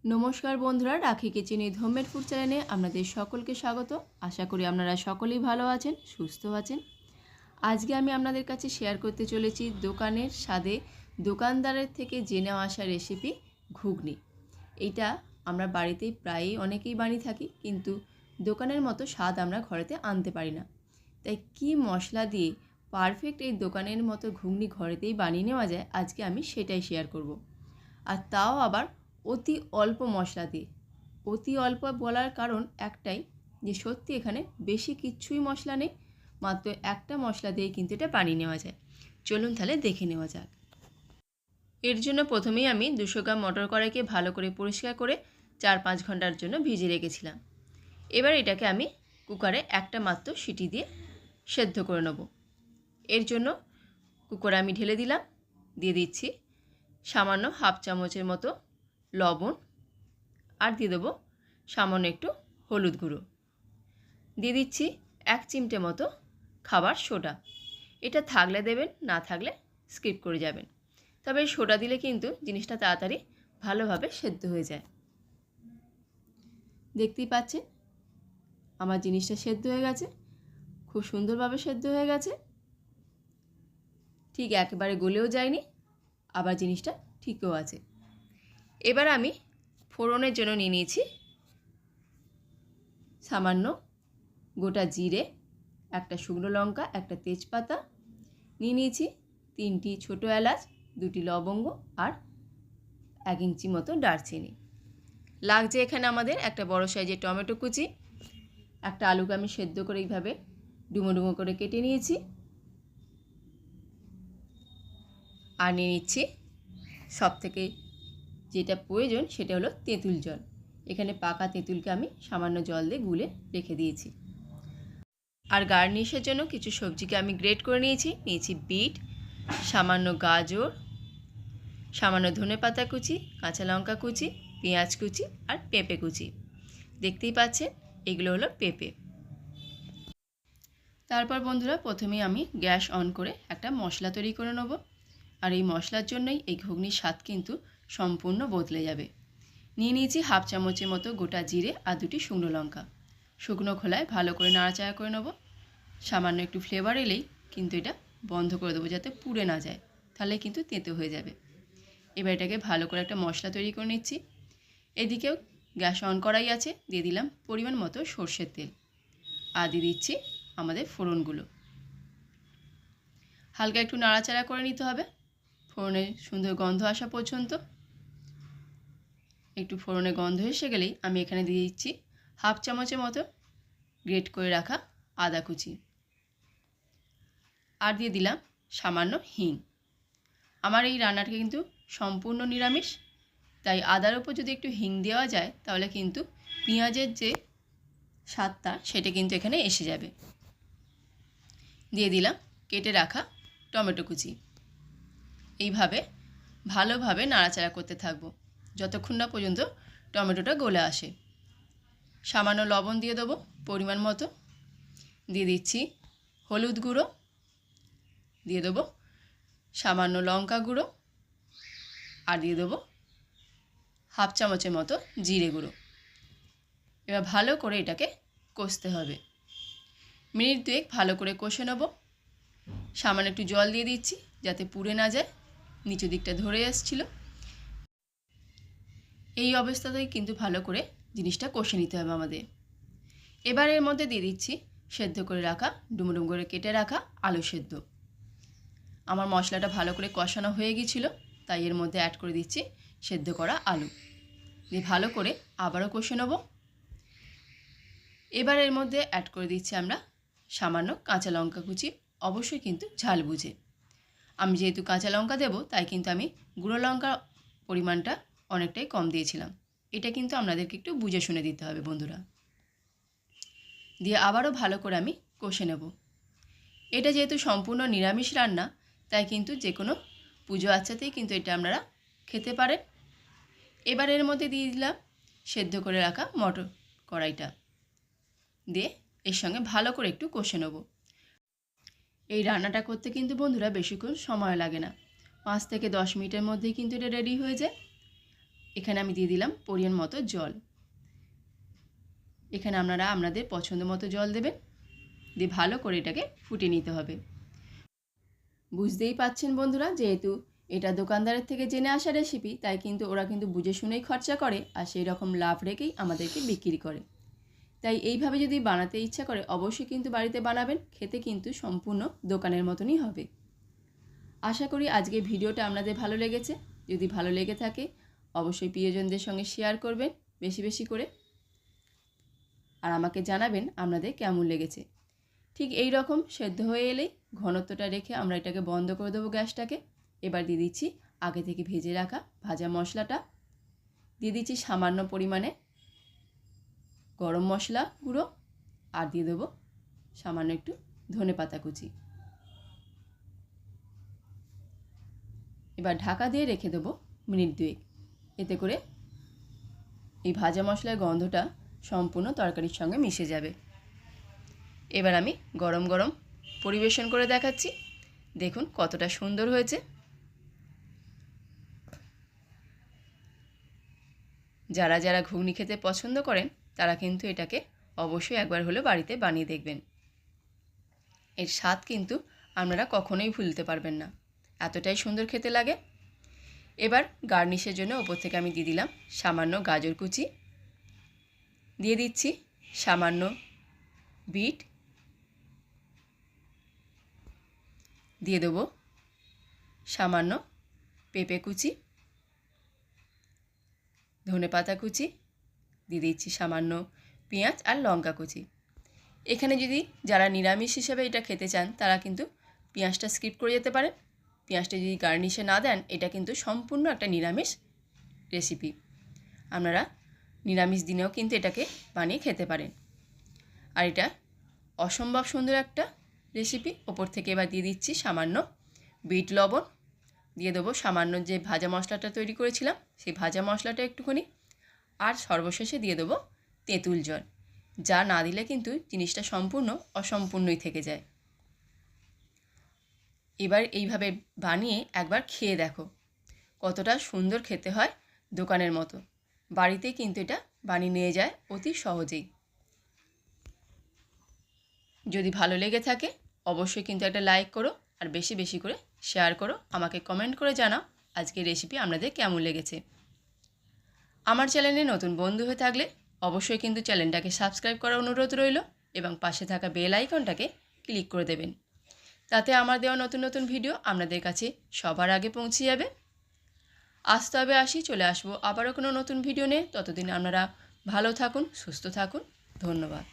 নমস্কার বন্ধুরা, রাখি কিচেন উইথ হোমমেড ফুড চ্যানেলে আপনাদের সকলকে স্বাগত। আশা করি আপনারা সকলেই ভালো আছেন, সুস্থ আছেন। আজকে আমি আপনাদের কাছে শেয়ার করতে চলেছি দোকানের স্বাদে দোকানদারের থেকে জেনে আসা রেসিপি ঘুগনি। এইটা আমরা বাড়িতেই প্রায়ই অনেকেই বানিয়ে থাকি, কিন্তু দোকানের মতো স্বাদ আমরা ঘরেতে আনতে পারি না। তাই কী মশলা দিয়ে পারফেক্ট এই দোকানের মতো ঘুগনি ঘরেতেই বানিয়ে নেওয়া যায়, আজকে আমি সেটাই শেয়ার করব। আর তাও আবার অতি অল্প মশলা দিয়ে। অতি অল্প বলার কারণ একটাই, যে সত্যি এখানে বেশি কিচ্ছুই মশলা নেই, মাত্র একটা মশলা দিয়েই কিন্তু এটা বানিয়ে নেওয়া যায়। চলুন তাহলে দেখে নেওয়া যাক। এর জন্য প্রথমেই আমি 200 গ্রাম মটর কড়াইকে ভালো করে পরিষ্কার করে 4-5 ঘন্টার জন্য ভিজিয়ে রেখেছিলাম। এবার এটাকে আমি কুকারে একটা মাত্র সিটি দিয়ে সেদ্ধ করে নেব। এর জন্য কুকারে আমি ঢেলে দিলাম, দিয়ে দিচ্ছি সামান্য হাফ চামচের মতো লবণ, আর দিয়ে দেবো সামান্য একটু হলুদ গুঁড়ো, দিয়ে দিচ্ছি 1 চিমটে মতো খাবার সোডা। এটা থাকলে দেবেন, না থাকলে স্কিপ করে যাবেন। তবে এই সোডা দিলে কিন্তু জিনিসটা তাড়াতাড়ি ভালোভাবে সেদ্ধ হয়ে যায়। দেখতেই পাচ্ছেন আমার জিনিসটা সেদ্ধ হয়ে গেছে, খুব সুন্দরভাবে সেদ্ধ হয়ে গেছে। ঠিক একেবারে গলেও যায়নি, আবার জিনিসটা ঠিকও আছে। এবার আমি ফোড়নের জন্য নিয়ে নিয়েছি সামান্য গোটা জিরে, একটা শুকনো লঙ্কা, একটা তেজপাতা, নিয়ে নিয়েছি 3টি ছোটো এলাচ, 2টি লবঙ্গ আর 1 ইঞ্চি মতো দারচিনি। লাগছে এখানে আমাদের একটা বড় সাইজের টমেটো কুচি। একটা আলুকে আমি সেদ্ধ করে এইভাবে ডুমো ডুমো করে কেটে নিয়েছি। আর নিয়ে নিচ্ছি সবথেকে যেটা প্রয়োজন, সেটা হলো তেঁতুল জল। এখানে পাকা তেঁতুলকে আমি সামান্য জল দিয়ে গুলে রেখে দিয়েছি। আর গার্নিশের জন্য কিছু সবজিকে আমি গ্রেট করে নিয়েছি বিট, সামান্য গাজর, সামান্য ধনেপাতা কুচি, কাঁচা লঙ্কা কুচি, পেঁয়াজ কুচি আর পেঁপে কুচি। দেখতেই পাচ্ছেন এগুলো হলো পেঁপে। তারপর বন্ধুরা প্রথমেই আমি গ্যাস অন করে একটা মশলা তৈরি করে নেব। আর এই মশলার জন্যই এই ঘুগনির স্বাদ কিন্তু সম্পূর্ণ বদলে যাবে। নিয়ে নিয়েছি হাফ চামচের মতো গোটা জিরে আর 2টি শুকনো লঙ্কা। শুকনো খোলায় ভালো করে নাড়াচাড়া করে নেব। সামান্য একটু ফ্লেভার এলেই কিন্তু এটা বন্ধ করে দেবো, যাতে পুড়ে না যায়, তাহলে কিন্তু তেঁতো হয়ে যাবে। এবার এটাকে ভালো করে একটা মশলা তৈরি করে নিচ্ছি। এদিকেও গ্যাস অন করাই আছে, দিয়ে দিলাম পরিমাণ মতো সর্ষের তেল, আর দিয়ে দিচ্ছি আমাদের ফোড়নগুলো। হালকা একটু নাড়াচাড়া করে নিতে হবে ফোড়নের সুন্দর গন্ধ আসা পর্যন্ত। একটু ফোড়নের গন্ধ এসে গেলেই আমি এখানে দিয়ে দিচ্ছি হাফ চামচের মতো গ্রেট করে রাখা আদা কুচি, আর দিয়ে দিলাম সামান্য হিং। আমার এই রান্নাটা কিন্তু সম্পূর্ণ নিরামিষ, তাই আদার উপর যদি একটু হিং দেওয়া যায় তাহলে কিন্তু পেঁয়াজের যে স্বাদটা সেটা কিন্তু এখানে এসে যাবে। দিয়ে দিলাম কেটে রাখা টমেটো কুচি। এইভাবে ভালোভাবে নাড়াচাড়া করতে থাকবো যতক্ষণ না পর্যন্ত টমেটোটা গলে আসে। সামান্য লবণ দিয়ে দেবো পরিমাণ মতো, দিয়ে দিচ্ছি হলুদ গুঁড়ো, দিয়ে দেবো সামান্য লঙ্কা গুঁড়ো, আর দিয়ে দেবো হাফ চামচের মতো জিরে গুঁড়ো। এবার ভালো করে এটাকে কষতে হবে। মিনিট 2 ভালো করে কষে নেব। সামান্য একটু জল দিয়ে দিচ্ছি যাতে পুড়ে না যায়, নিচু দিকটা ধরে আসছিল। এই অবস্থাতেই কিন্তু ভালো করে জিনিসটা কষে নিতে হবে আমাদের। এবার এর মধ্যে দিয়ে দিচ্ছি সেদ্ধ করে রাখা ডুমো ডুমো করে কেটে রাখা আলু সেদ্ধ। আমার মশলাটা ভালো করে কষানো হয়ে গিয়েছিল, তাই এর মধ্যে অ্যাড করে দিচ্ছি সেদ্ধ করা আলু, দিয়ে ভালো করে আবারও কষে নেব। এবার এর মধ্যে অ্যাড করে দিচ্ছি আমরা সামান্য কাঁচা লঙ্কা কুচি, অবশ্যই কিন্তু ঝাল বুঝে। আমি যেহেতু কাঁচা লঙ্কা দেবো, তাই কিন্তু আমি গুঁড়ো লঙ্কার পরিমাণটা অনেকটাই কম দিয়েছিলাম। এটা কিন্তু আপনাদেরকে একটু বুঝে শুনে দিতে হবে বন্ধুরা। দিয়ে আবারও ভালো করে আমি কষে নেব। এটা যেহেতু সম্পূর্ণ নিরামিষ রান্না, তাই কিন্তু যে কোনো পুজো আচ্ছাতেই কিন্তু এটা আপনারা খেতে পারেন। এবার এর মধ্যে দিয়ে দিলাম সেদ্ধ করে রাখা মটর কড়াইটা, দিয়ে এর সঙ্গে ভালো করে একটু কষে নেব। এই রান্নাটা করতে কিন্তু বন্ধুরা বেশিক্ষণ সময় লাগে না, 5 থেকে 10 মিনিটের মধ্যেই কিন্তু এটা রেডি হয়ে যায়। এখানে আমি দিয়ে দিলাম পরিমাণ মতো জল। এখানে আপনারা আপনাদের পছন্দ মতো জল দেবেন, দিয়ে ভালো করে এটাকে ফুটিয়ে নিতে হবে। বুঝতেই পাচ্ছেন বন্ধুরা, যেহেতু এটা দোকানদারের থেকে জেনে আসা রেসিপি, তাই কিন্তু ওরা কিন্তু বুঝে শুনেই খরচা করে আর সেই রকম লাভ রেখেই আমাদেরকে বিক্রি করে। তাই এইভাবে যদি বানাতে ইচ্ছা করে অবশ্যই কিন্তু বাড়িতে বানাবেন, খেতে কিন্তু সম্পূর্ণ দোকানের মতনই হবে। আশা করি আজকে ভিডিওটা আপনাদের ভালো লেগেছে। যদি ভালো লেগে থাকে অবশ্যই প্রিয়জনদের সঙ্গে শেয়ার করবেন বেশি বেশি করে, আর আমাকে জানাবেন আপনাদের কেমন লেগেছে। ঠিক এই রকম সেদ্ধ হয়ে এলেই ঘনত্বটা রেখে আমরা এটাকে বন্ধ করে দেবো গ্যাসটাকে। এবার দিয়ে দিচ্ছি আগে থেকে ভেজে রাখা ভাজা মশলাটা, দিয়ে দিচ্ছি সামান্য পরিমাণে গরম মশলা গুঁড়ো, আর দিয়ে দেবো সামান্য একটু ধনেপাতা কুচি। এবার ঢাকা দিয়ে রেখে দেবো মিনিট 2। এতে করে এই ভাজা মশলার গন্ধটা সম্পূর্ণ তরকারির সঙ্গে মিশে যাবে। এবার আমি গরম গরম পরিবেশন করে দেখাচ্ছি। দেখুন কতটা সুন্দর হয়েছে। যারা যারা ঘুগনি খেতে পছন্দ করেন তারা কিন্তু এটাকে অবশ্যই একবার হলেও বাড়িতে বানিয়ে দেখবেন। এর স্বাদ কিন্তু আপনারা কখনোই ভুলতে পারবেন না, এতটাই সুন্দর খেতে লাগে। এবার গার্নিশের জন্য ওপর থেকে আমি দিয়ে দিলাম সামান্য গাজর কুচি, দিয়ে দিচ্ছি সামান্য বিট, দিয়ে দেবো সামান্য পেঁপে কুচি, ধনেপাতা কুচি, দিয়ে দিচ্ছি সামান্য পেঁয়াজ আর লঙ্কা কুচি। এখানে যদি যারা নিরামিষ হিসেবে এটা খেতে চান তারা কিন্তু পেঁয়াজটা স্কিপ করে যেতে পারেন। পেঁয়াজটা যদি গার্নিশে না দেন এটা কিন্তু সম্পূর্ণ একটা নিরামিষ রেসিপি। আপনারা নিরামিষ দিনেও কিন্তু এটাকে বানিয়ে খেতে পারেন। আর এটা অসম্ভব সুন্দর একটা রেসিপি। ওপর থেকে এবার দিয়ে দিচ্ছি সামান্য বিট লবণ, দিয়ে দেবো সামান্য যে ভাজা মশলাটা তৈরি করেছিলাম সেই ভাজা মশলাটা একটুখানি, আর সর্বশেষে দিয়ে দেবো তেঁতুল জল, যা না দিলে কিন্তু জিনিসটা সম্পূর্ণ অসম্পূর্ণই থেকে যায়। এবার এইভাবে বানিয়ে একবার খেয়ে দেখো কতটা সুন্দর খেতে হয়, দোকানের মতো। বাড়িতেই কিন্তু এটা বানিয়ে নিয়ে যায় অতি সহজেই। যদি ভালো লেগে থাকে অবশ্যই কিন্তু একটা লাইক করো, আর বেশি বেশি করে শেয়ার করো। আমাকে কমেন্ট করে জানাও আজকের রেসিপি আপনাদের কেমন লেগেছে। আমার চ্যানেলে নতুন বন্ধু হয়ে থাকলে অবশ্যই কিন্তু চ্যানেলটাকে সাবস্ক্রাইব করার অনুরোধ রইল, এবং পাশে থাকা বেল আইকনটাকে ক্লিক করে দেবেন। তাতে আমার দেওয়া নতুন নতুন ভিডিও আপনাদের কাছে সবার আগে পৌঁছে যাবে। আজ তবে আসি, চলে আসবো আবারও কোনো নতুন ভিডিও নিয়ে। ততদিন আপনারা ভালো থাকুন, সুস্থ থাকুন। ধন্যবাদ।